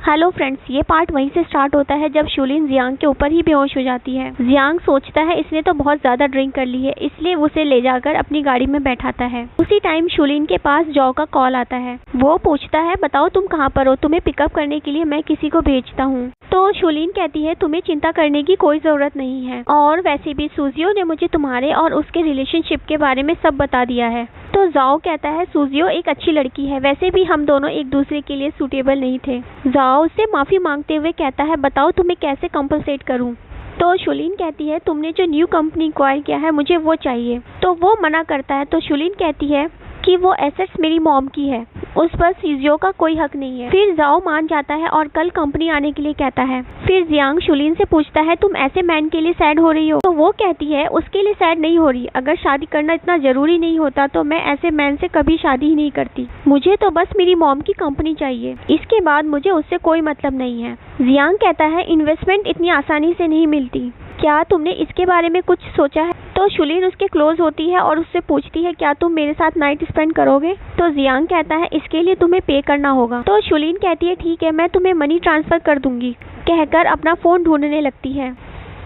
Hello friends, ये part वहीं से स्टार्ट होता है जब शुलिन जियांग के ऊपर ही बेहोश हो जाती है। जियांग सोचता है इसने तो बहुत ज्यादा ड्रिंक कर ली है, इसलिए उसे ले जाकर अपनी गाड़ी में बैठाता है। उसी टाइम शुलिन के पास जॉ का कॉल आता है। वो पूछता है, बताओ तुम कहाँ पर हो, तुम्हें पिकअप करने के लिए मैं किसी को भेजता हूँ। तो शुलिन कहती है, तुम्हें चिंता करने की कोई जरूरत नहीं है, और वैसे भी सूजियो ने मुझे तुम्हारे और उसके रिलेशनशिप के बारे में सब बता दिया है। तो जाओ कहता है, सूजियो एक अच्छी लड़की है, वैसे भी हम दोनों एक दूसरे के लिए सूटेबल नहीं थे। जाओ उससे माफी मांगते हुए कहता है, बताओ तुम्हें कैसे कंपनसेट करूं। तो शुलिन कहती है, तुमने जो न्यू कंपनी एक्वायर किया है मुझे वो चाहिए। तो वो मना करता है। तो शुलिन कहती है कि वो एसेट्स मेरी मॉम की है, उस पर सूजियो का कोई हक नहीं है। फिर जाओ मान जाता है और कल कंपनी आने के लिए कहता है। फिर जियांग शुलिन से पूछता है, तुम ऐसे मैन के लिए सैड हो रही हो? तो वो कहती है, उसके लिए सैड नहीं हो रही, अगर शादी करना इतना जरूरी नहीं होता तो मैं ऐसे मैन से कभी शादी ही नहीं करती। मुझे तो बस मेरी मॉम की कंपनी चाहिए, इसके बाद मुझे उससे कोई मतलब नहीं है। जियांग कहता है, इन्वेस्टमेंट इतनी आसानी से नहीं मिलती, क्या तुमने इसके बारे में कुछ सोचा है? तो शुलिन उसके क्लोज होती है और उससे पूछती है, क्या तुम मेरे साथ नाइट स्पेंड करोगे? तो जियांग कहता है, इसके लिए तुम्हें पे करना होगा। तो शुलिन कहती है, ठीक है, मैं तुम्हें मनी ट्रांसफर कर दूंगी, कहकर अपना फोन ढूंढने लगती है।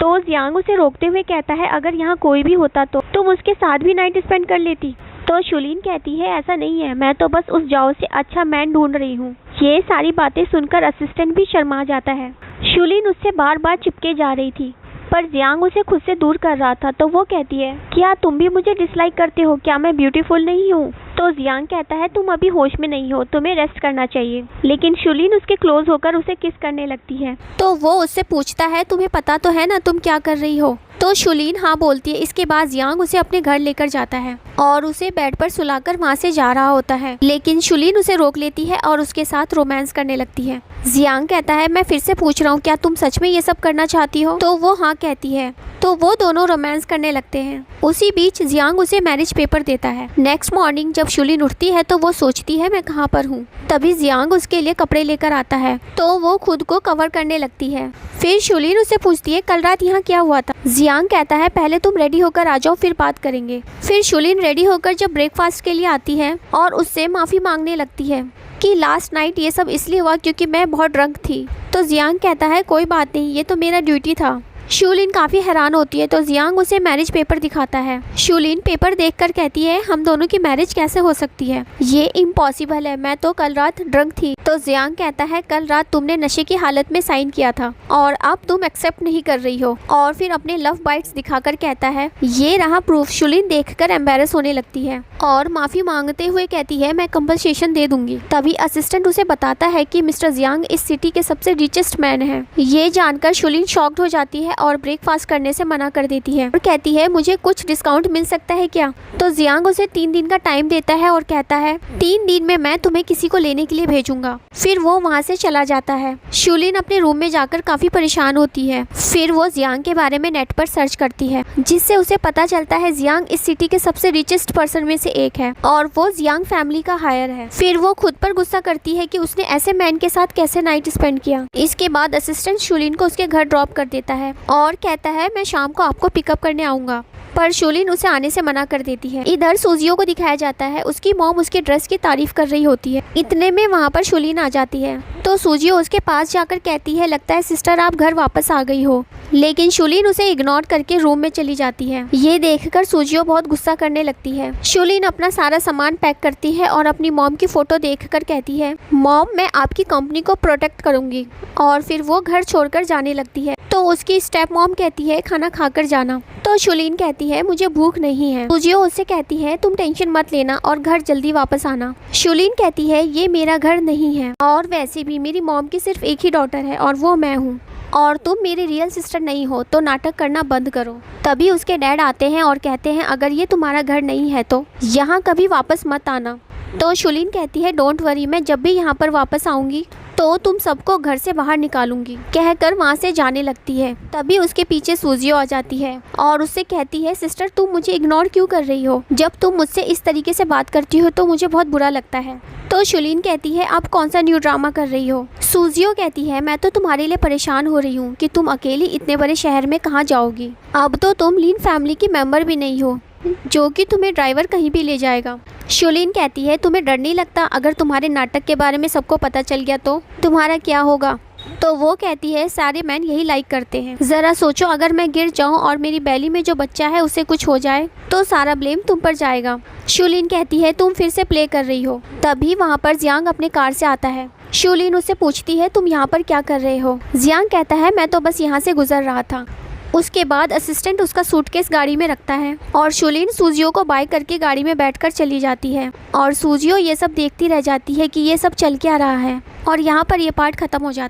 तो जियांग उसे रोकते हुए कहता है, अगर यहाँ कोई भी होता तो तुम उसके साथ भी नाइट स्पेंड कर लेती। तो शुलिन कहती है, ऐसा नहीं है, मैं तो बस उस जाओ से अच्छा मैन ढूंढ रही हूँ। ये सारी बातें सुनकर असिस्टेंट भी शर्मा जाता है। शुलिन उससे बार बार चिपके जा रही थी, पर जियांग उसे खुद से दूर कर रहा था। तो वो कहती है, क्या तुम भी मुझे डिसलाइक करते हो? क्या मैं ब्यूटीफुल नहीं हूँ? तो जियांग कहता है, तुम अभी होश में नहीं हो, तुम्हें रेस्ट करना चाहिए। लेकिन शुलिन उसके क्लोज होकर उसे किस करने लगती है। तो वो उससे पूछता है, तुम्हें पता तो है ना तुम क्या कर रही हो? तो शुलिन हाँ बोलती है। इसके बाद जियांग उसे अपने घर लेकर जाता है और उसे बेड पर सुलाकर वहाँ से जा रहा होता है, लेकिन शुलिन उसे रोक लेती है और उसके साथ रोमांस करने लगती है। जियांग कहता है, मैं फिर से पूछ रहा हूँ, क्या तुम सच में ये सब करना चाहती हो? तो वो हाँ कहती है। तो वो दोनों रोमांस करने लगते हैं। उसी बीच जियांग उसे मैरिज पेपर देता है। नेक्स्ट मॉर्निंग जब शुलिन उठती है तो वो सोचती है, मैं कहाँ पर हूँ। तभी जियांग उसके लिए कपड़े लेकर आता है, तो वो खुद को कवर करने लगती है। फिर शुलिन उसे पूछती है, कल रात यहाँ क्या हुआ था? जियांग कहता है, पहले तुम रेडी होकर आ जाओ, फिर बात करेंगे। फिर शुलिन रेडी होकर जब ब्रेकफास्ट के लिए आती है और उससे माफी मांगने लगती है कि लास्ट नाइट ये सब इसलिए हुआ क्योंकि मैं बहुत ड्रंक थी। तो जियांग कहता है, कोई बात नहीं, ये तो मेरा ड्यूटी था। शुलिन काफी हैरान होती है, तो जियांग उसे मैरिज पेपर दिखाता है। शुलिन पेपर देखकर कहती है, हम दोनों की मैरिज कैसे हो सकती है? ये इम्पॉसिबल है, मैं तो कल रात ड्रंक थी। तो जियांग कहता है, कल रात तुमने नशे की हालत में साइन किया था और अब तुम एक्सेप्ट नहीं कर रही हो। और फिर अपने लव बाइट्स दिखाकर कहता है, ये रहा प्रूफ। शुलिन देखकर एम्बेरस होने लगती है और माफी मांगते हुए कहती है, मैं कंपनसेशन दे दूंगी। तभी असिस्टेंट उसे बताता है कि मिस्टर जियांग इस सिटी के सबसे रिचेस्ट मैन है। ये जानकर शुलिन शॉक्ड हो जाती है और ब्रेकफास्ट करने से मना कर देती है और कहती है, मुझे कुछ डिस्काउंट मिल सकता है क्या? तो जियांग उसे 3 दिन का टाइम देता है और कहता है, 3 दिन में मैं तुम्हें किसी को लेने के लिए भेजूंगा। फिर वो वहाँ से चला जाता है। शुलिन अपने रूम में जाकर काफी परेशान होती है। फिर वो जियांग के बारे में नेट पर सर्च करती है, जिससे उसे पता चलता है जियांग इस सिटी के सबसे रिचेस्ट पर्सन में से एक है और वो जियांग फैमिली का हायर है। फिर वो खुद पर गुस्सा करती है कि उसने ऐसे मैन के साथ कैसे नाइट स्पेंड किया। इसके बाद असिस्टेंट शुलिन को उसके घर ड्रॉप कर देता है और कहता है, मैं शाम को आपको पिकअप करने आऊंगा। पर शुलिन उसे आने से मना कर देती है। इधर सूजियो को दिखाया जाता है, उसकी मॉम उसके ड्रेस की तारीफ कर रही होती है। इतने में वहाँ पर शुलिन आ जाती है। तो सूजियो उसके पास जाकर कहती है, लगता है सिस्टर आप घर वापस आ गई हो। लेकिन शुलिन उसे इग्नोर करके रूम में चली जाती है। ये देखकर सूजियो बहुत गुस्सा करने लगती है। शुलिन अपना सारा सामान पैक करती है और अपनी मॉम की फोटो देखकर कहती है, मॉम मैं आपकी कंपनी को प्रोटेक्ट करूंगी। और फिर वो घर छोड़कर जाने लगती है। तो उसकी स्टेप मॉम कहती है, खाना खाकर जाना। तो शुलिन कहती है, मुझे भूख नहीं है। सूजियो उससे कहती है, तुम टेंशन मत लेना और घर जल्दी वापस आना। शुलिन कहती है, ये मेरा घर नहीं है और वैसे भी मेरी मॉम की सिर्फ एक ही डॉटर है और वो मैं हूँ, और तुम मेरी रियल सिस्टर नहीं हो, तो नाटक करना बंद करो। तभी उसके डैड आते हैं और कहते हैं, अगर ये तुम्हारा घर नहीं है तो यहाँ कभी वापस मत आना। तो शुलिन कहती है, डोंट वरी, मैं जब भी यहाँ पर वापस आऊंगी तो तुम सबको घर से बाहर निकालूंगी, कहकर वहाँ से जाने लगती है। तभी उसके पीछे सूजियो आ जाती है और उससे कहती है, सिस्टर तुम मुझे इग्नोर क्यों कर रही हो? जब तुम मुझसे इस तरीके से बात करती हो तो मुझे बहुत बुरा लगता है। तो शुलिन कहती है, आप कौन सा न्यू ड्रामा कर रही हो? सूजियो कहती है, मैं तो तुम्हारे लिए परेशान हो रही हूँ कि तुम अकेली इतने बड़े शहर में कहाँ जाओगी। अब तो तुम लीन फैमिली की मेंबर भी नहीं हो, जो कि तुम्हें ड्राइवर कहीं भी ले जाएगा। शूलिन कहती है तुम्हें डर नहीं लगता अगर तुम्हारे नाटक के बारे में सबको पता चल गया तो तुम्हारा क्या होगा? तो वो कहती है सारे मैन यही लाइक करते हैं, ज़रा सोचो अगर मैं गिर जाऊं और मेरी बैली में जो बच्चा है उसे कुछ हो जाए तो सारा ब्लेम तुम पर जाएगा। शूलिन कहती है तुम फिर से प्ले कर रही हो। तभी वहाँ पर जियांग अपने कार से आता है। शूलिन उससे पूछती है तुम यहाँ पर क्या कर रहे हो? जियांग कहता है मैं तो बस यहाँ से गुजर रहा था। उसके बाद असिस्टेंट उसका सूटकेस गाड़ी में रखता है और शूलिन सूजियो को बाय करके गाड़ी में बैठकर चली जाती है और सूजियो ये सब देखती रह जाती है कि ये सब चल क्या रहा है और यहाँ पर ये पार्ट खत्म हो जाता है।